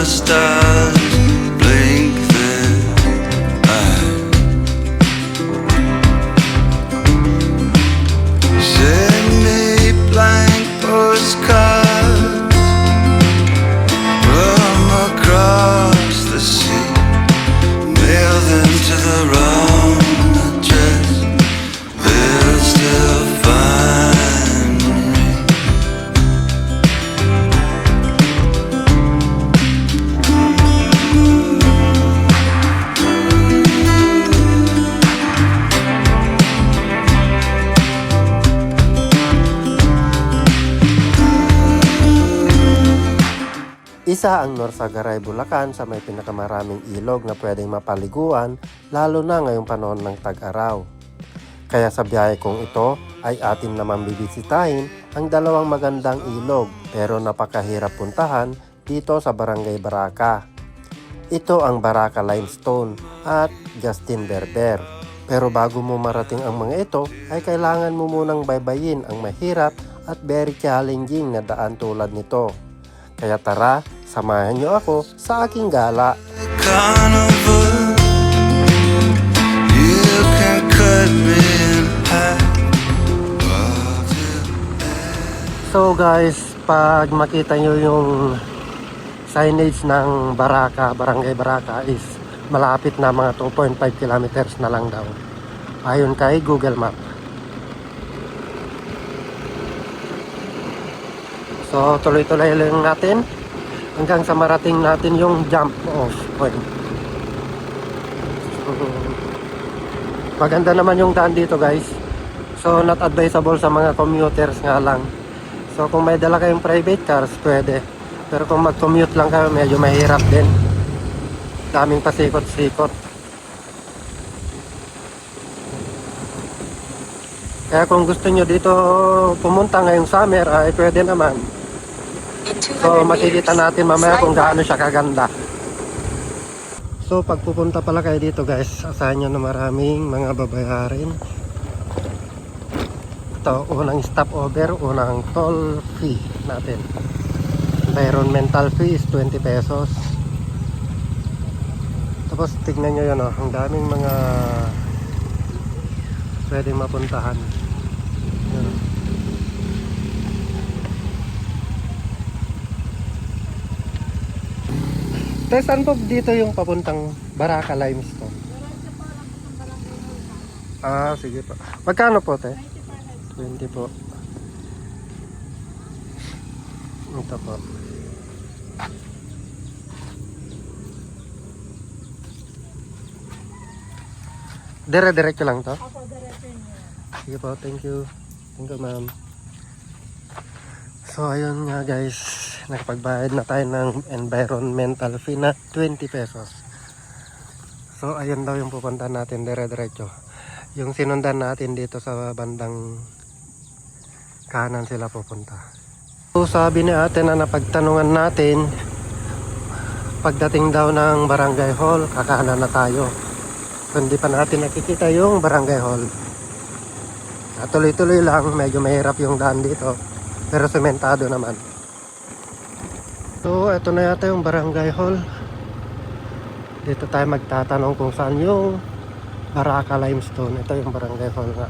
stars blink their eyes. Send me blank postcards from across the sea. Mail them to the wrong address. They'll still find me. Isa ang Norsagaray, Bulacan sa may pinakamaraming ilog na pwedeng mapaliguan lalo na ngayong panahon ng tag-araw. Kaya sa biyahe kong ito ay atin naman bibisitahin ang dalawang magandang ilog pero napakahirap puntahan dito sa Barangay Baraca. Ito ang Baraca Limestone at Justin Berber. Pero bago mo marating ang mga ito ay kailangan mo munang baybayin ang mahirap at very challenging na daan tulad nito. Kaya tara, samahan niyo ako sa aking gala. Carnival, you can cut me in half. So guys, pag makita nyo yung signage ng Baraca, Barangay Baraca is malapit na mga 2.5 kilometers na lang daw. Ayon kay Google Map. So tuloy-tuloy lang natin hanggang sa marating natin yung jump off point. Maganda naman yung daan dito guys. So not advisable sa mga commuters nga lang. So kung may dala kayong private cars pwede. Pero kung mag-commute lang kayo medyo mahirap din. Daming pasikot-sikot. Kaya kung gusto nyo dito pumunta ngayong summer ay pwede naman. So makikita natin mamaya kung gaano siya kaganda. So pag pupunta pala kayo dito guys, asahan nyo na maraming mga babayarin. Ito, unang stopover, unang toll fee natin. Environmental fee is 20 pesos. Tapos tignan nyo yun, ang daming mga pwedeng mapuntahan. Yun. Te, saan po dito yung papuntang Baraca Limestone? Ah, sige po. Magkano po, te? 20 po. Ito po. Dire-diretso lang to? Opo, diretso niyo. Sige po, thank you. Thank you, ma'am. So, ayun nga guys. Nakapagbayad na tayo ng environmental fee na 20 pesos. So, ayun daw yung pupunta natin dire-diretso. Yung sinundan natin dito sa bandang kanan sila pupunta. So, sabi ni ate na napagtanungan natin, pagdating daw ng barangay hall, kakanan na tayo. So, hindi pa natin nakikita yung barangay hall. At tuloy-tuloy lang, medyo mahirap yung daan dito. Pero sementado naman. So, ito na yata yung barangay hall. Dito tayo magtatanong kung saan yung Baraca Limestone. Ito yung barangay hall nga.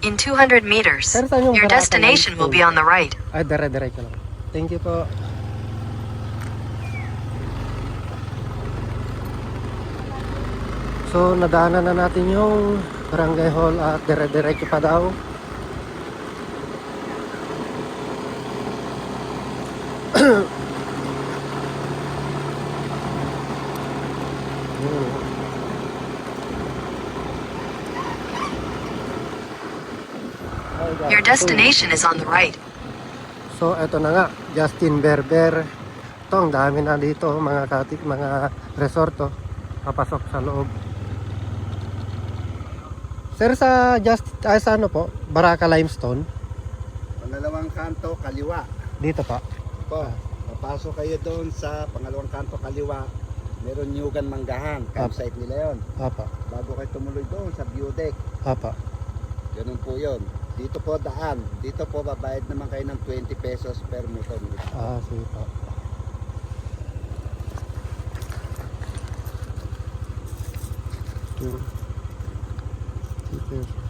In 200 meters, Sir, saan yung your Baraca destination will be Limestone? on the right. Ay, dire-diretso lang. Thank you po. So, nadaanan na natin yung barangay hall at dire-diretso pa daw. Your destination is on the right. So, eto na nga, Justin Berber. Ito, ang dami na dito, mga katik, mga resorto. Papasok sa loob. Sir, sa sa ano po, Baraca Limestone? Pangalawang kanto, kaliwa. Dito pa. Po, papasok kayo doon sa pangalawang kanto, kaliwa. Meron Nyugan Manggahan, campsite nila yon. Apa. Bago kayo tumuloy doon sa view deck. Apa. Ganun po yun. Dito po daan. Dito po babayad naman kayo ng 20 pesos per motor. Sige po. Yung 2 pesos.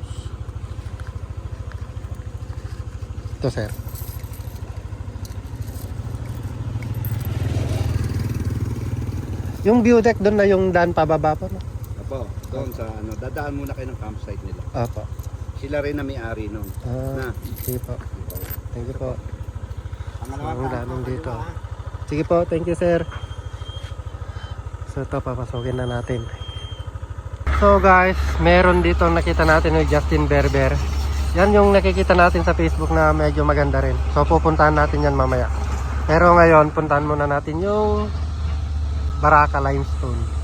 Ito, sir. Yung view deck doon na yung daan pababa pa, no? Apo, doon sa ano, dadaan muna kayo ng campsite nila. Apo. Sila rin na may-ari nun. Na. Sige po. Thank you po. Pangalawang Ang kanto daming dito. kaliwa. Sige po, thank you, sir. So ito, papasokin na natin. So guys, meron dito nakita natin yung Justin Berber. Yan yung nakikita natin sa Facebook na medyo maganda rin. So pupuntahan natin yan mamaya. Pero ngayon, puntahan muna natin yung Baraka Limestone.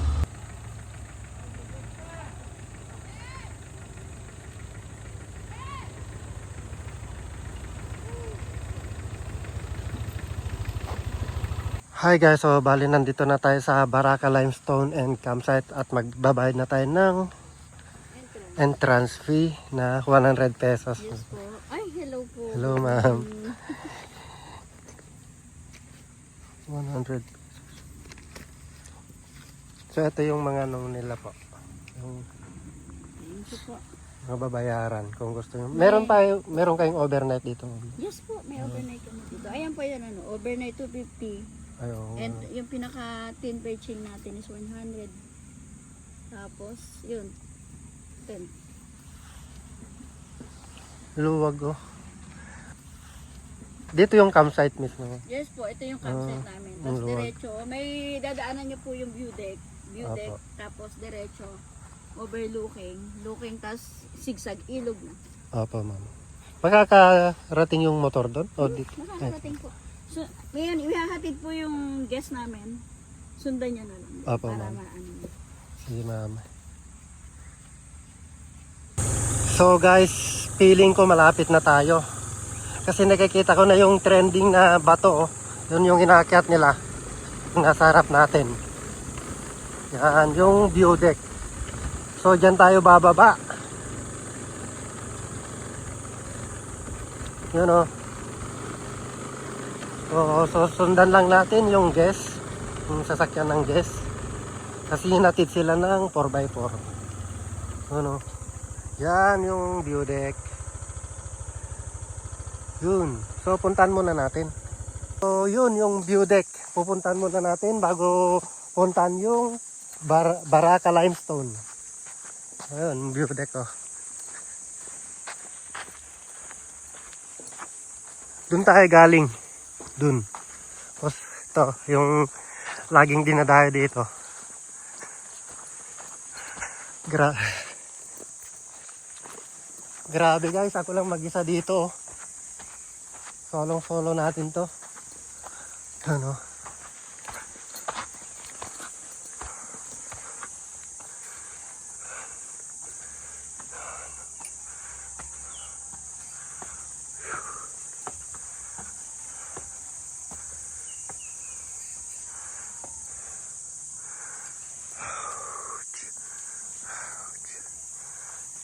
Hi guys, so bali nandito na tayo sa Baraka Limestone and Campsite at magbabayad na tayo ng entrance fee na 100 pesos. Yes po. Ay, hello po. Hello, ma'am. 100 pesos. So ito yung mga ano nila po. Yung Thank you po. mga babayaran kung gusto nyo. Meron kayong overnight dito. Yes po, may overnight kami dito. Ayan po yan, ano, overnight 250. Ayun. And yung pinaka 10 perching natin is 100. Tapos, yun, 10. Luwag oh. Dito yung campsite mismo. Yes po, ito yung campsite namin. Tapos luwag. diretso, may dadaanan nyo po yung view deck. View Apo. deck, tapos diretso, overlooking, looking, tapos zigzag, ilog na. Opo, ma'am. Makakarating yung motor doon? O dito? Makakarating po. So, ngayon, ihahatid po yung guest namin. Sundan niya na lang. Apo, para ma'am. maano. Sige, ma'am. So guys, feeling ko malapit na tayo. Kasi nakikita ko na yung trending na bato. Oh. Yun yung inaakyat nila. Yung nasa harap natin. Yan, yung view deck. So dyan tayo bababa. Yun o. So sundan lang natin yung guest. Yung sasakyan ng guest. Kasi hinatid sila ng 4x4. Ano? Yan yung view deck. Yun. So puntahan muna natin. So yun yung view deck. Pupuntahan muna natin bago puntahan yung Baraka Limestone. Ayun, view deck oh. Doon tayo galing. Doon. Tapos ito, yung laging dinadayo dito. Grabe guys, ako lang mag-isa dito. Solo natin to. Ano?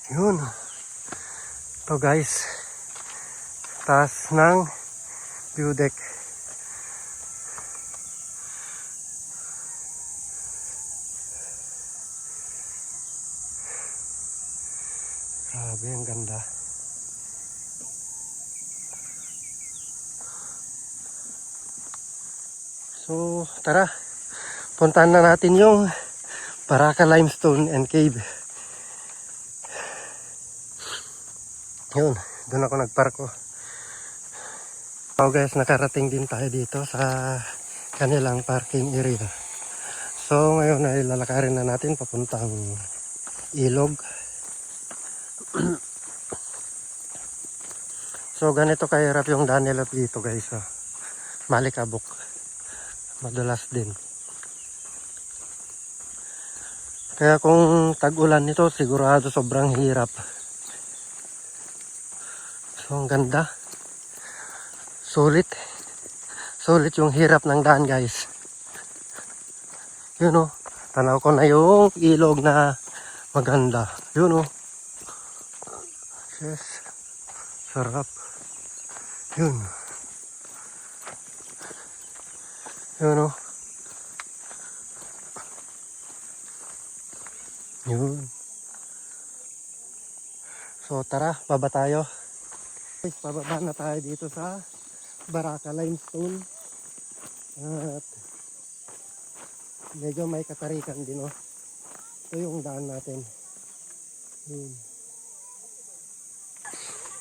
Yun. Ito guys. Taas ng view deck. Grabe, ang ganda. So, tara. Puntahan na natin yung Baraka Limestone and Cave. Yun, doon ako nagparko. So guys, nakarating din tayo dito sa kanilang parking area. So ngayon ay lalakarin na natin papuntang ilog. So ganito kahirap yung Daniel up dito guys. Oh. Malikabok. Madulas din. Kaya kung tag-ulan nito sigurado sobrang hirap. So ang ganda. Sulit. Sulit yung hirap ng daan guys. Yun o. Tanaw ko na yung ilog na maganda. Yun o. Yes. sarap. Yun. Yun o. Yun. So tara, baba tayo. Guys, pababa na tayo dito sa Baraka Limestone. At medyo may katarikan din o. Ito yung daan natin. Yun.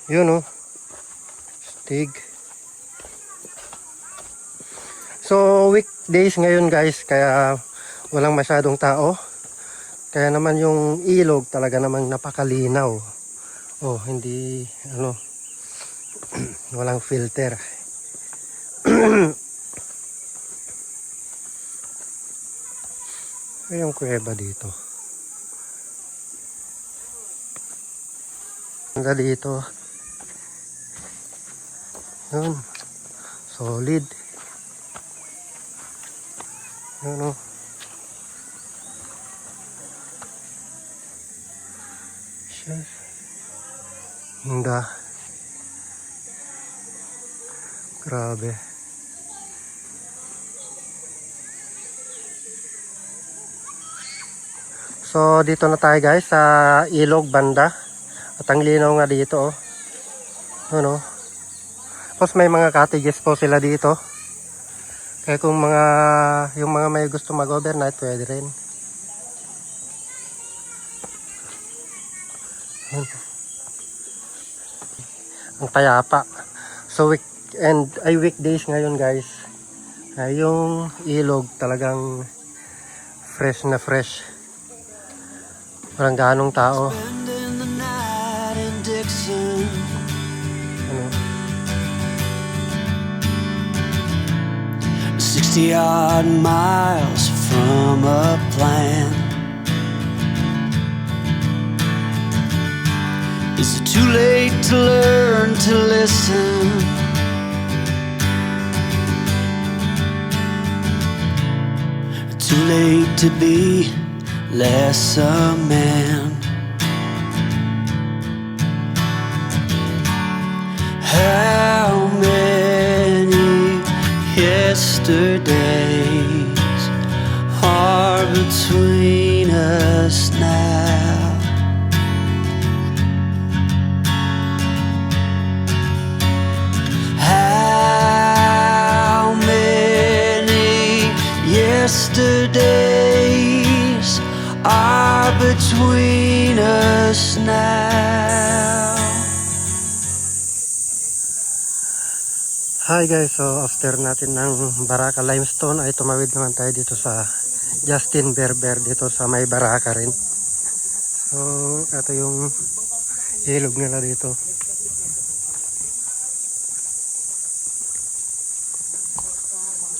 Yun o. Stig. So weekdays ngayon guys, kaya walang masyadong tao. Kaya naman yung ilog talaga namang napakalinaw. Oh, hindi ano walang filter. Yung kuweba dito. Ganda dito. Yun. Solid. Yun o. Shit. Ganda. Grabe. So dito na tayo guys sa ilog banda. At ang linaw nga dito oh. Ano? Tapos may mga cottages po sila dito. Kaya kung yung mga may gusto mag-overnight, pwede rin. Ang payapa. So weekdays ngayon guys. Ay yung ilog talagang fresh na fresh. Walang ganong tao. Spending the night in Dixon. Ano? 60 odd miles from a plan. Is it too late to learn to listen? Too late to be less a man. How many yesterdays are between us now? How many yesterdays are between us now? Hi guys, so after natin ng Baraka Limestone ay tumawid naman tayo dito sa Justin Berber dito sa may Baraka rin. So ito yung ilog nila dito.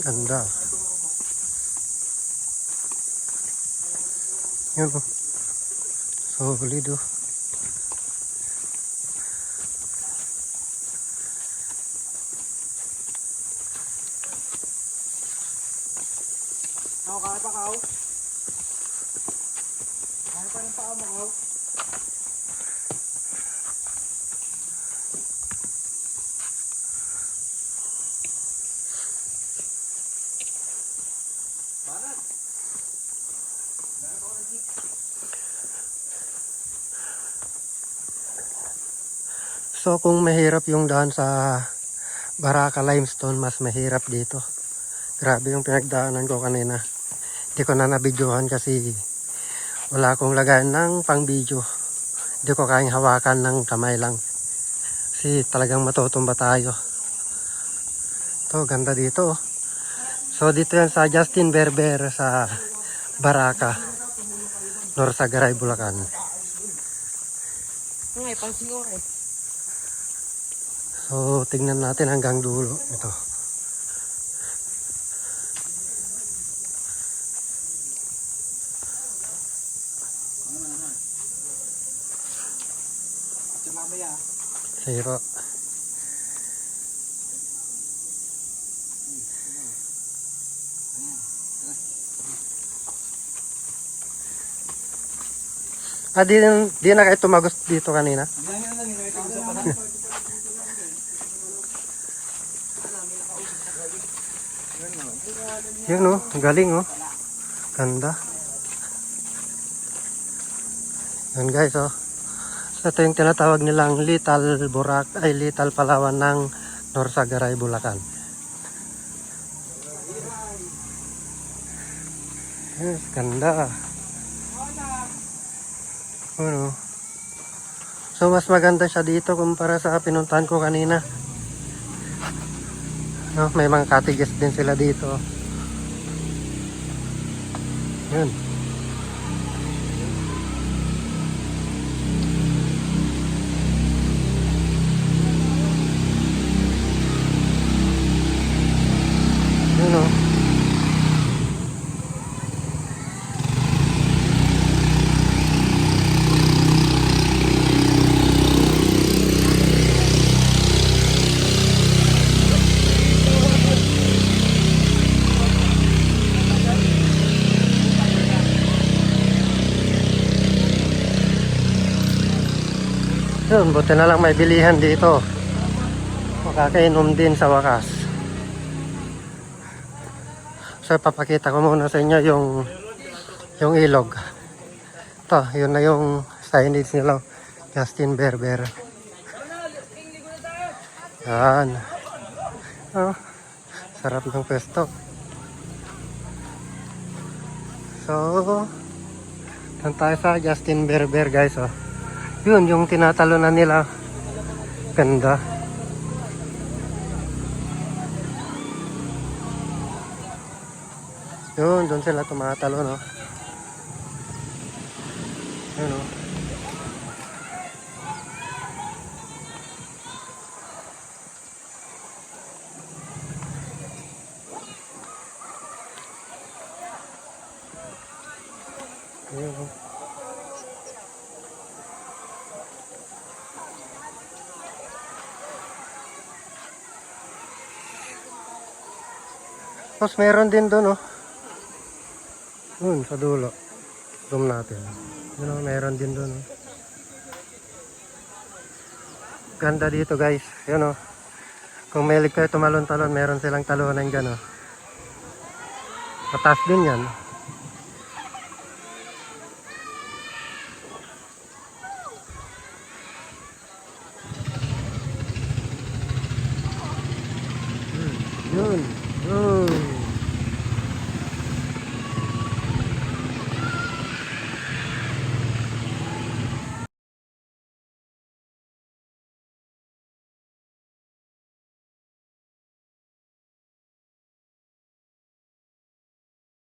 Ganda. Yun po. Solid oh. Kaya pa kao? Kaya pa ng paa mo kao? So kung mahirap yung daan sa Baraka Limestone, mas mahirap dito. Grabe yung pinagdaanan ko kanina. Hindi ko na nabidyohan kasi wala akong lagayan ng pang video. Hindi ko kayang hawakan ng kamay lang. Kasi talagang matutumba tayo. Ito, ganda dito oh. So dito yan sa Justin Berber sa Baraka, Norsagaray, Bulacan. So tingnan natin hanggang dulo ito. Zero. Di na kayo tumagos dito kanina? Yun oh, galing oh. Ganda. Yan guys oh. Ito yung tinatawag nilang Little Palawan ng Norsagaray, Bulacan. Yes, ganda. Ano? So mas maganda siya dito kumpara sa pinuntahan ko kanina. No, may mga cottages din sila dito. Yun. Yun o. Yun, buti na lang may bilihan dito. Makakainom din sa wakas. So, papakita ko muna sa inyo yung ilog. Ito, yun na yung signage nila. Justin Berber. Yan. Oh, sarap ng pwesto. So, yan tayo sa Justin Berber guys. Oh. Yun, yung tinatalunan nila. Ganda. Yun, doon sila tumatalo, no? Yun, no? Yun, no? Tapos meron din doon, oh. Doon sa dulo. Zoom natin. Yun, oh, meron din doon, oh. Ganda dito, guys. Yun, oh. Kung mahilig kayo tumalon-talon, meron silang talunan dyan, oh. Mataas din yan. Yun.